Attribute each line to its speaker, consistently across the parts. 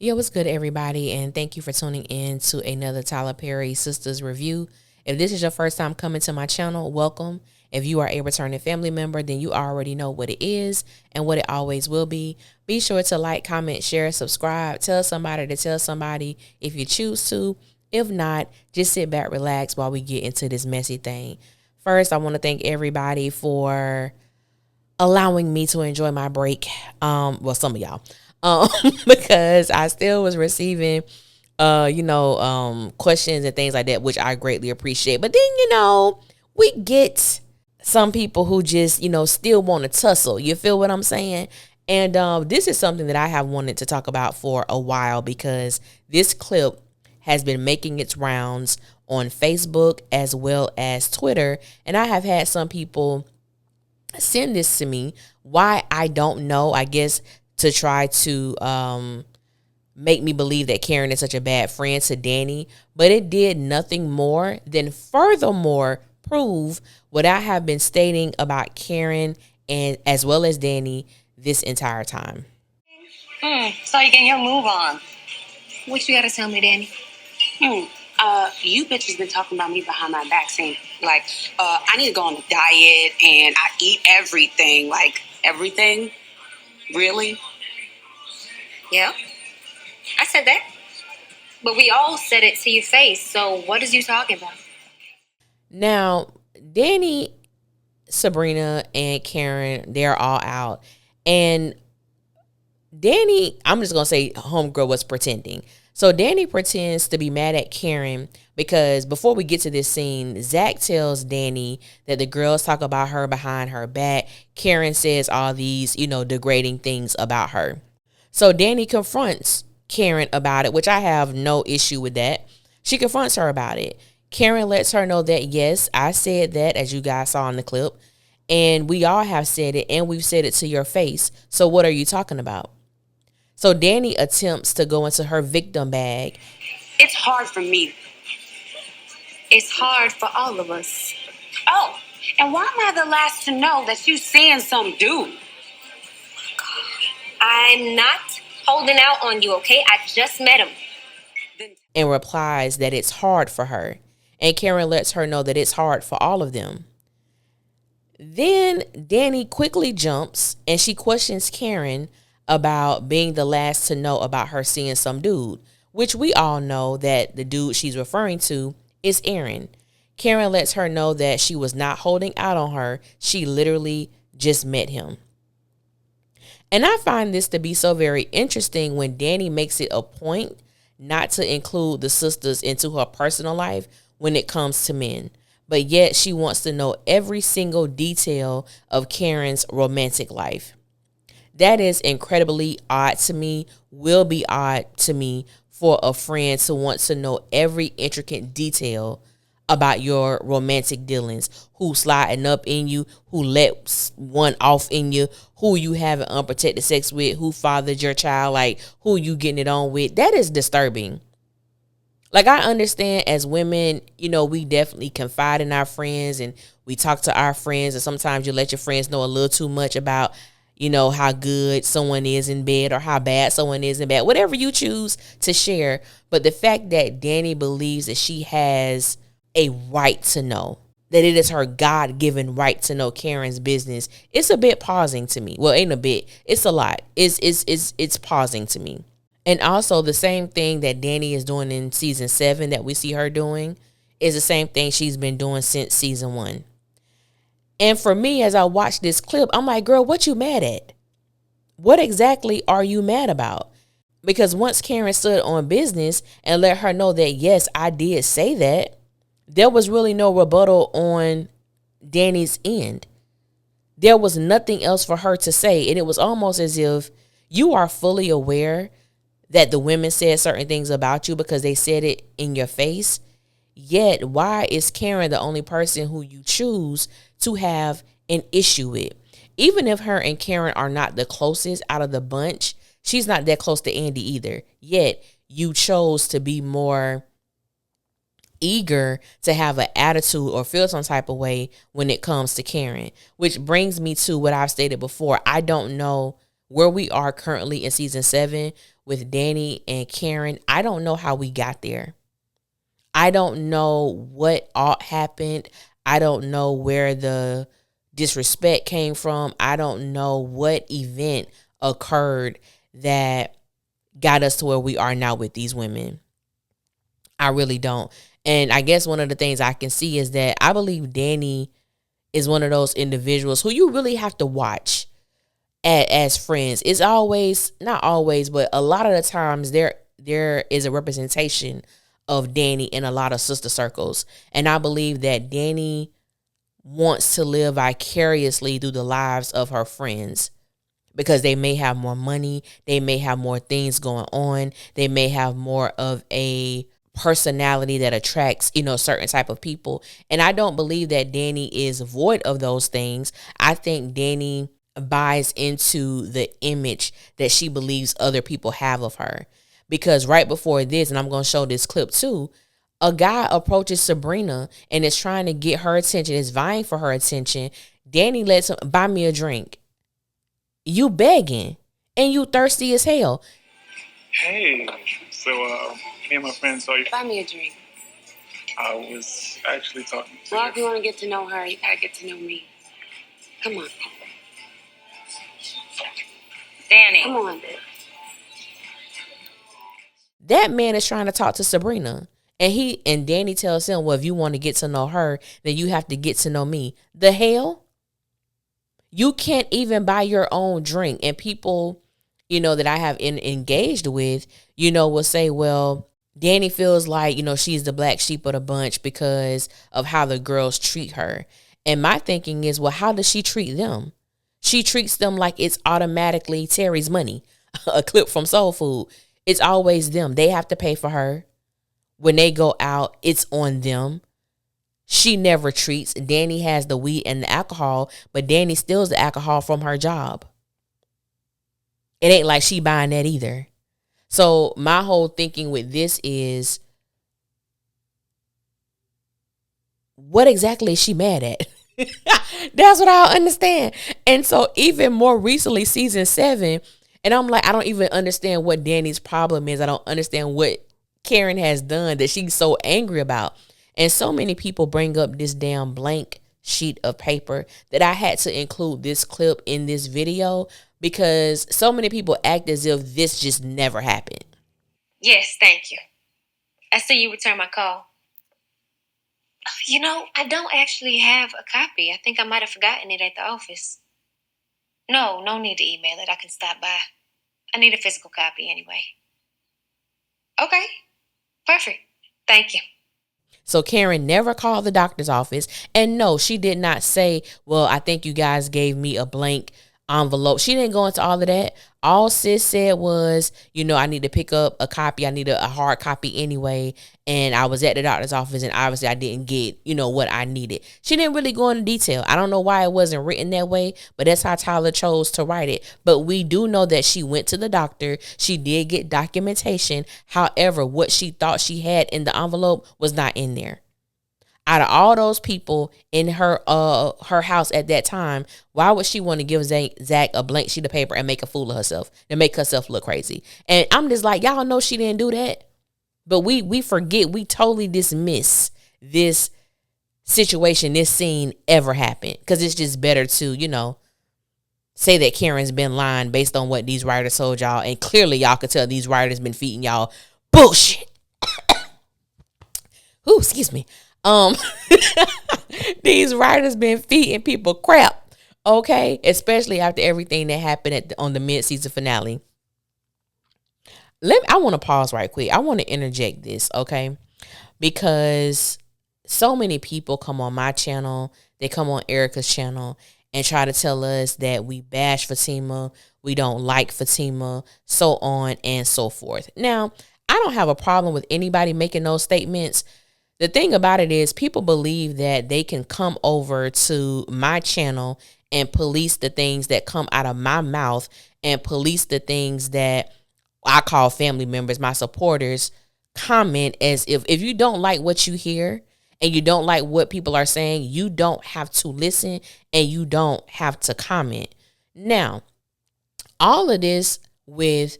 Speaker 1: Yo, what's good, everybody? And thank you for tuning in to another Tyler Perry Sisters review. If this is your first time coming to my channel, welcome. If you are a returning family member, then you already know what it is and what it always will be. Be sure to like, comment, share, subscribe. Tell somebody to tell somebody if you choose to. If not, just sit back, relax while we get into this messy thing. First, I want to thank everybody for allowing me to enjoy my break. Well, some of y'all. Um, because I still was receiving questions and things like that, which I greatly appreciate. But then, we get some people who just, still want to tussle. You feel what I'm saying? And this is something that I have wanted to talk about for a while because this clip has been making its rounds on Facebook as well as Twitter. And I have had some people send this to me. Why, I don't know. I guess to try to make me believe that Karen is such a bad friend to Danny. But it did nothing more than furthermore prove what I have been stating about Karen and as well as Danny this entire time.
Speaker 2: So you getting your move on. What you gotta tell me, Danny? You bitches been talking about me behind my back saying, like, I need to go on a diet and I eat everything. Like, everything? Really? Yeah, I said that. But we all said it to your face, so what is you talking about?
Speaker 1: Now, Danny, Sabrina, and Karen, they're all out. And Danny, I'm just going to say homegirl was pretending. So Danny pretends to be mad at Karen because before we get to this scene, Zach tells Danny that the girls talk about her behind her back. Karen says all these, degrading things about her. So Danny confronts Karen about it, which I have no issue with that. She confronts her about it. Karen lets her know that, yes, I said that, as you guys saw in the clip, and we all have said it, and we've said it to your face. So what are you talking about? So Danny attempts to go into her victim bag.
Speaker 2: It's hard for me. It's hard for all of us. Oh, and why am I the last to know that you seeing some dude? I'm not holding out on you, okay? I just met him.
Speaker 1: And replies that it's hard for her. And Karen lets her know that it's hard for all of them. Then Danny quickly jumps and she questions Karen about being the last to know about her seeing some dude, which we all know that the dude she's referring to is Aaron. Karen lets her know that she was not holding out on her. She literally just met him. And I find this to be so very interesting when Danny makes it a point not to include the sisters into her personal life when it comes to men. But yet she wants to know every single detail of Karen's romantic life. That is incredibly odd to me, will be odd to me for a friend to want to know every intricate detail about your romantic dealings. Who sliding up in you, who let one off in you, who you having unprotected sex with, who fathered your child, like who you getting it on with. That is disturbing. Like, I understand as women, we definitely confide in our friends and we talk to our friends, and sometimes you let your friends know a little too much about how good someone is in bed or how bad someone is in bed, whatever you choose to share. But the fact that Danny believes that she has a right to know, that it is her God-given right to know Karen's business, it's a bit pausing to me. Well, ain't a bit. It's a lot. It's pausing to me. And also the same thing that Danny is doing in season 7 that we see her doing is the same thing she's been doing since season 1. And for me, as I watch this clip, I'm like, girl, what you mad at? What exactly are you mad about? Because once Karen stood on business and let her know that, yes, I did say that, there was really no rebuttal on Danny's end. There was nothing else for her to say. And it was almost as if you are fully aware that the women said certain things about you because they said it in your face. Yet, why is Karen the only person who you choose to have an issue with? Even if her and Karen are not the closest out of the bunch, she's not that close to Andy either. Yet, you chose to be more eager to have an attitude or feel some type of way when it comes to Karen. Which brings me to what I've stated before. I don't know where we are currently in season 7 with Danny and Karen, I don't know how we got there. I don't know what all happened. I don't know where the disrespect came from. I don't know what event occurred that got us to where we are now with these women. I really don't. And I guess one of the things I can see is that I believe Danny is one of those individuals who you really have to watch as friends. It's always, not always, but a lot of the times there is a representation of Danny in a lot of sister circles. And I believe that Danny wants to live vicariously through the lives of her friends because they may have more money, they may have more things going on, they may have more of a personality that attracts, certain type of people. And I don't believe that Danny is void of those things. I think Danny buys into the image that she believes other people have of her. Because right before this, and I'm going to show this clip too, a guy approaches Sabrina and is trying to get her attention, is vying for her attention. Danny lets him buy me a drink. You begging and you thirsty as hell.
Speaker 3: Hey, so me and my friends saw you.
Speaker 2: Buy me a drink.
Speaker 3: I was actually talking to
Speaker 2: Well, if you want to get to know her, you gotta get to know me. Come on. Danny. Come on.
Speaker 1: That man is trying to talk to Sabrina. And Danny tells him, well, if you want to get to know her, then you have to get to know me. The hell? You can't even buy your own drink. And people, that I have engaged with, will say, well, Danny feels like, she's the black sheep of the bunch because of how the girls treat her. And my thinking is, well, how does she treat them? She treats them like it's automatically Terry's money. A clip from Soul Food. It's always them. They have to pay for her. When they go out, it's on them. She never treats. Danny has the weed and the alcohol, but Danny steals the alcohol from her job. It ain't like she buying that either. So my whole thinking with this is, what exactly is she mad at? That's what I don't understand. And so even more recently, season 7, and I'm like, I don't even understand what Danny's problem is. I don't understand what Karen has done that she's so angry about. And so many people bring up this damn blank sheet of paper that I had to include this clip in this video because so many people act as if this just never happened.
Speaker 4: Yes, thank you. I see you return my call. I don't actually have a copy. I think I might have forgotten it at the office. No need to email it. I can stop by. I need a physical copy anyway. Okay, perfect. Thank you.
Speaker 1: So Karen never called the doctor's office. And no, she did not say, well, I think you guys gave me a blank envelope. She didn't go into all of that. All sis said was, I need to pick up a copy. I need a hard copy anyway. And I was at the doctor's office and obviously I didn't get, what I needed. She didn't really go into detail. I don't know why it wasn't written that way, but that's how Tyler chose to write it. But we do know that she went to the doctor. She did get documentation. However, what she thought she had in the envelope was not in there. Out of all those people in her house at that time, why would she want to give Zach a blank sheet of paper and make a fool of herself and make herself look crazy? And I'm just like, y'all know she didn't do that. But we forget, we totally dismiss this situation, this scene ever happened. Because it's just better to, say that Karen's been lying based on what these writers told y'all. And clearly y'all could tell these writers been feeding y'all bullshit. Ooh, excuse me. These writers been feeding people crap, okay? Especially after everything that happened on the mid-season finale. I want to pause right quick. I want to interject this, okay? Because so many people come on my channel, they come on Erica's channel and try to tell us that we bash Fatima, we don't like Fatima, so on and so forth. Now, I don't have a problem with anybody making those statements. The thing about it is people believe that they can come over to my channel and police the things that come out of my mouth and police the things that I call family members, my supporters, comment as if you don't like what you hear and you don't like what people are saying, you don't have to listen and you don't have to comment. Now, all of this with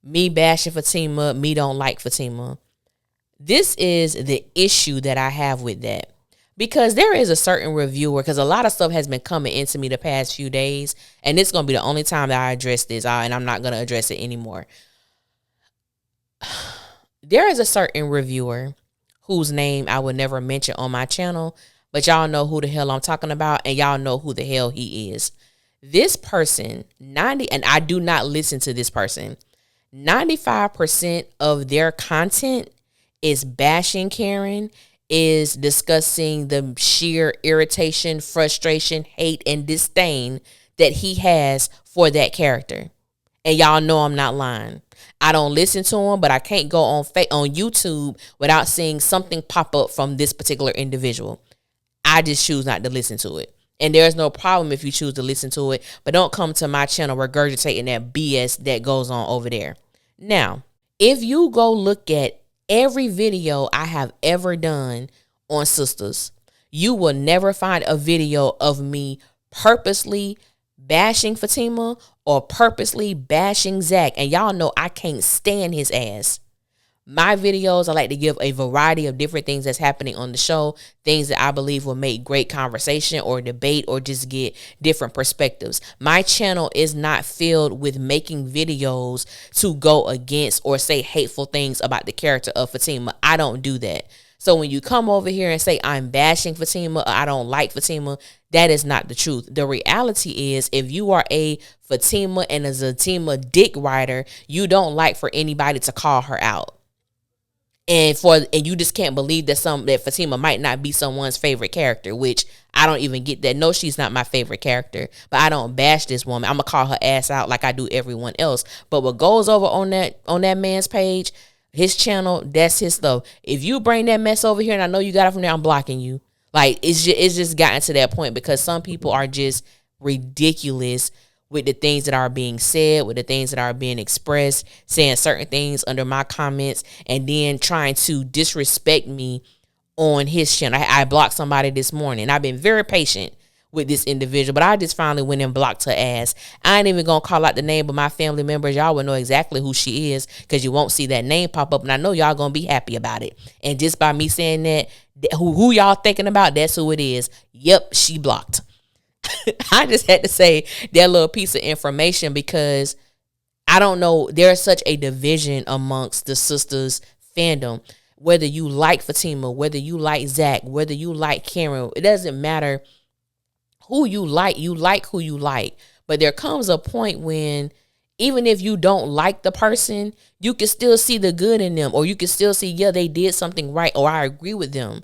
Speaker 1: me bashing Fatima, me don't like Fatima. This is the issue that I have with that. Because there is a certain reviewer, because a lot of stuff has been coming into me the past few days, and it's going to be the only time that I address this, and I'm not going to address it anymore. There is a certain reviewer whose name I would never mention on my channel, but y'all know who the hell I'm talking about, and y'all know who the hell he is. This person, and I do not listen to this person, 95% of their content is bashing Karen, is discussing the sheer irritation, frustration, hate, and disdain that he has for that character. And y'all know I'm not lying. I don't listen to him, but I can't go on YouTube without seeing something pop up from this particular individual. I just choose not to listen to it. And there's no problem if you choose to listen to it, but don't come to my channel regurgitating that BS that goes on over there. Now, if you go look at every video I have ever done on SISTAS, you will never find a video of me purposely bashing Fatima or purposely bashing Zach. And y'all know I can't stand his ass. My videos, I like to give a variety of different things that's happening on the show, things that I believe will make great conversation or debate or just get different perspectives. My channel is not filled with making videos to go against or say hateful things about the character of Fatima. I don't do that. So when you come over here and say I'm bashing Fatima or I don't like Fatima, that is not the truth. The reality is if you are a Fatima and a Zatima dick rider, you don't like for anybody to call her out. And you just can't believe that Fatima might not be someone's favorite character, which I don't even get that. No, she's not my favorite character, but I don't bash this woman. I'm gonna call her ass out like I do everyone else. But what goes over on that man's page, his channel, that's his stuff. If you bring that mess over here, and I know you got it from there, I'm blocking you. Like it's just gotten to that point because some people are just ridiculous with the things that are being said, with the things that are being expressed, saying certain things under my comments, and then trying to disrespect me on his channel. I blocked somebody this morning. I've been very patient with this individual, but I just finally went and blocked her ass. I ain't even gonna call out the name of my family members. Y'all will know exactly who she is because you won't see that name pop up, and I know y'all gonna be happy about it. And just by me saying that, who y'all thinking about, that's who it is. Yep, she blocked. I just had to say that little piece of information because I don't know. There's such a division amongst the SISTAS fandom. Whether you like Fatima, whether you like Zach, whether you like Karen, it doesn't matter who you like who you like. But there comes a point when even if you don't like the person, you can still see the good in them, or you can still see, yeah, they did something right, or I agree with them.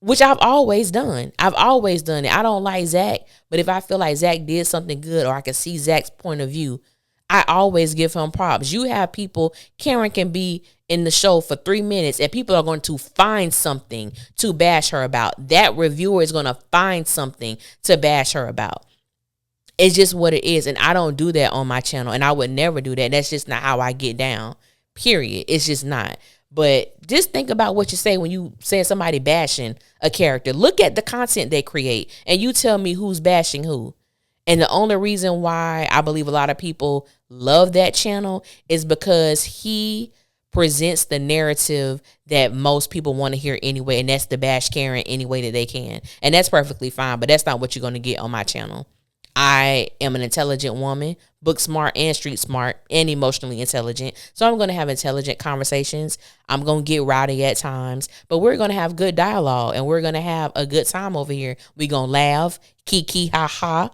Speaker 1: Which I've always done. I've always done it. I don't like Zach, but if I feel like Zach did something good or I can see Zach's point of view, I always give him props. You have people, Karen can be in the show for 3 minutes and people are going to find something to bash her about. That reviewer is going to find something to bash her about. It's just what it is. And I don't do that on my channel, and I would never do that. That's just not how I get down, period. It's just not. But just think about what you say when you say somebody bashing a character. Look at the content they create and you tell me who's bashing who. And the only reason why I believe a lot of people love that channel is because he presents the narrative that most people want to hear anyway, and that's to bash Karen any way that they can. And that's perfectly fine, but that's not what you're going to get on my channel. I am an intelligent woman, book smart and street smart and emotionally intelligent. So I'm going to have intelligent conversations. I'm going to get rowdy at times, but we're going to have good dialogue and we're going to have a good time over here. We're going to laugh, kiki, ha ha,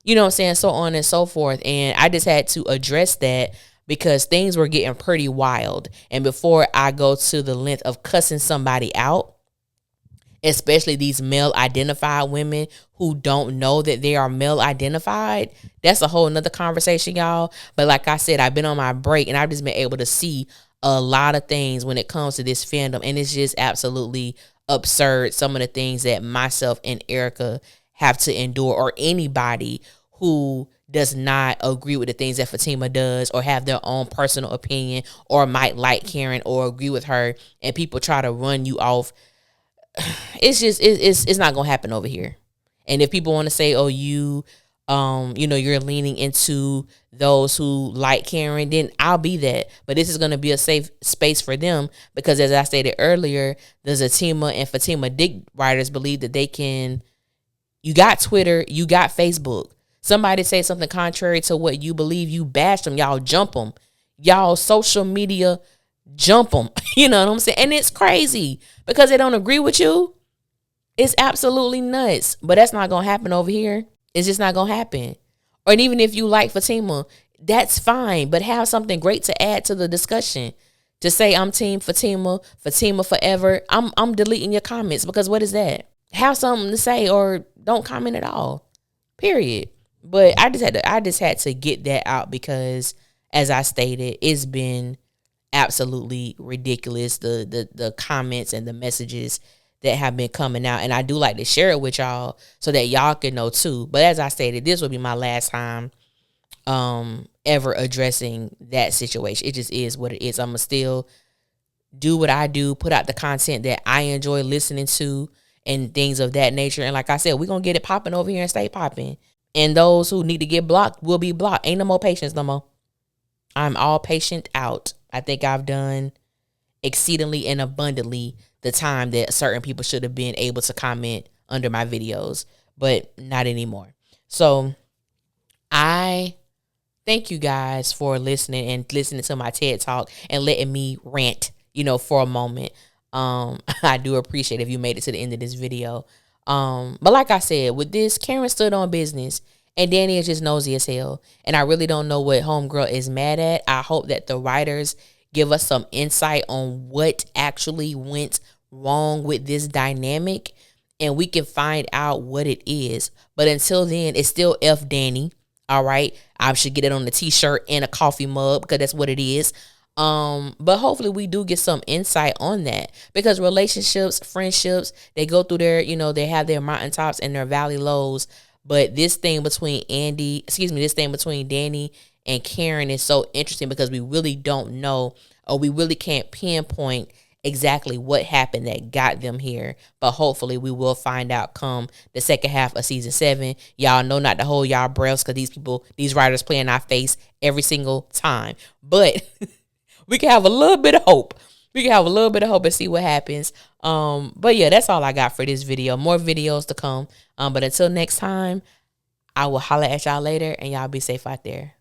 Speaker 1: you know what I'm saying? So on and so forth. And I just had to address that because things were getting pretty wild. And before I go to the length of cussing somebody out, especially these male identified women who don't know that they are male identified, that's a whole nother conversation, y'all. But like I said, I've been on my break and I've just been able to see a lot of things when it comes to this fandom. And it's just absolutely absurd. Some of the things that myself and Erica have to endure, or anybody who does not agree with the things that Fatima does or have their own personal opinion or might like Karen or agree with her, and people try to run you off. It's just it's not gonna happen over here. And if people want to say, oh, you you're leaning into those who like Karen, then I'll be that. But this is going to be a safe space for them because, as I stated earlier, the Zatima and Fatima Dick writers believe that they can. You got Twitter, you got Facebook. Somebody say something contrary to what you believe, you bash them, y'all jump them. Y'all social media jump them. You know what I'm saying? And it's crazy because they don't agree with you. It's absolutely nuts. But that's not going to happen over here. It's just not going to happen. Or even if you like Fatima, that's fine. But have something great to add to the discussion. To say I'm team Fatima, Fatima forever. I'm deleting your comments because what is that? Have something to say or don't comment at all. Period. But I just had to get that out because, as I stated, it's been absolutely ridiculous. The comments and the messages that have been coming out, and I do like to share it with y'all so that y'all can know too. But as I stated, this will be my last time ever addressing that situation. It just is what it is. I'm gonna still do what I do, put out the content that I enjoy listening to and things of that nature. And like I said, we're gonna get it popping over here and stay popping. And those who need to get blocked will be blocked. Ain't no more patience no more. I'm all patient out. I think I've done exceedingly and abundantly the time that certain people should have been able to comment under my videos, but not anymore. So I thank you guys for listening to my TED Talk and letting me rant, for a moment. I do appreciate if you made it to the end of this video. But like I said, with this, Karen stood on business and Danny is just nosy as hell. And I really don't know what homegirl is mad at. I hope that the writers give us some insight on what actually went wrong with this dynamic and we can find out what it is. But until then, it's still F Danny. All right. I should get it on the t-shirt and a coffee mug because that's what it is. But hopefully we do get some insight on that because relationships, friendships, they go through their, they have their mountaintops and their valley lows. But this thing between Danny and Karen is so interesting because we really don't know, or we really can't pinpoint exactly what happened that got them here. But hopefully we will find out come the second half of season 7. Y'all know not to hold y'all breaths because these writers play in our face every single time. But we can have a little bit of hope. And see what happens. But yeah, that's all I got for this video. More videos to come. But until next time, I will holler at y'all later and y'all be safe out there.